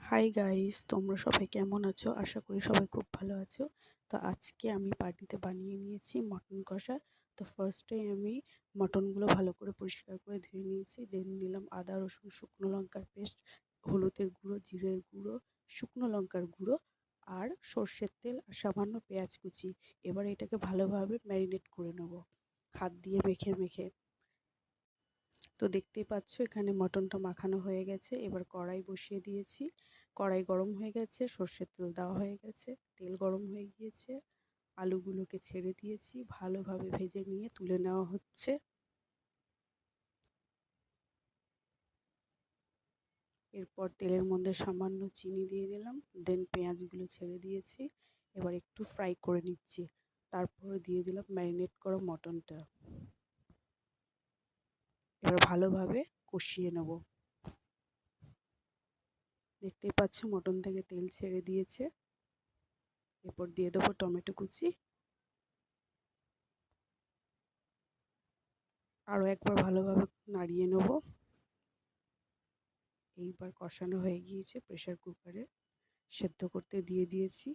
Hi guys, তোমরা সবাই কেমন আছো? আশা করি সবাই খুব ভালো আছো। তো আজকে আমি বাড়িতে বানিয়ে নিয়েছি মটন কষা। তো ফার্স্টে আমি মটনগুলো ভালো করে পরিষ্কার করে ধুয়ে নিয়েছি। দেন দিলাম আদা রসুন শুকনো লঙ্কার পেস্ট, হলুদের গুঁড়ো, জিরের গুঁড়ো, শুকনো লঙ্কার গুঁড়ো আর সর্ষের তেল আর সামান্য পেঁয়াজ কুচি। এবার এটাকে ভালোভাবে ম্যারিনেট করে নেব হাত দিয়ে মেখে মেখে। তো দেখতেই পাচ্ছ এখানে মটনটা মাখানো হয়ে গেছে। এবার কড়াই বসিয়ে দিয়েছি। কড়াই গরম হয়ে গেছে, সর্ষের তেল দেওয়া হয়ে গেছে, তেল গরম হয়ে গিয়েছে। আলুগুলোকে ছেড়ে দিয়েছি, ভালোভাবে ভেজে নিয়ে তুলে নেওয়া হচ্ছে। এরপর তেলের মধ্যে সামান্য চিনি দিয়ে দিলাম, দেন পেঁয়াজগুলো ছেড়ে দিয়েছি। এবার একটু ফ্রাই করে নিচ্ছি। তারপরে দিয়ে দিলাম ম্যারিনেট করা মটনটা। এবার ভালোভাবে কষিয়ে নেব। দেখতেই পাচ্ছ মটন থেকে তেল ছেড়ে দিয়েছে। এরপর দিয়ে দেবো টমেটো কুচি। আরও একবার ভালোভাবে নাড়িয়ে নেব। এইবার কষানো হয়ে গিয়েছে। প্রেসার কুকারে সেদ্ধ করতে দিয়ে দিয়েছি,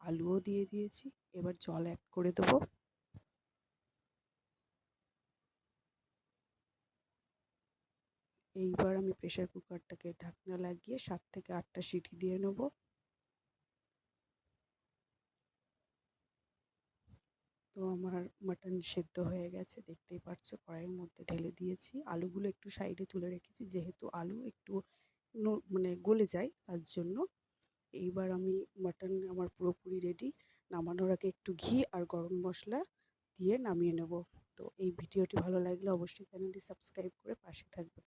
আলুও দিয়ে দিয়েছি। এবার জল অ্যাড করে দেবো। এইবার আমি প্রেসার কুকারটাকে ঢাকনা লাগিয়ে 7 থেকে 8টা সিটি দিয়ে নেব। তো আমার মাটন সেদ্ধ হয়ে গেছে, দেখতেই পাচ্ছো। কড়াইয়ের মধ্যে ঢেলে দিয়েছি। আলুগুলো একটু সাইডে তুলে রেখেছি, যেহেতু আলু একটু মানে গলে যায় তার জন্য। এইবার আমি মাটন আমার পুরোপুরি রেডি। নামানোর আগে একটু ঘি আর গরম মশলা দিয়ে নামিয়ে নেব। তো এই ভিডিওটি ভালো লাগলে অবশ্যই চ্যানেলটি সাবস্ক্রাইব করে পাশে থাকবেন।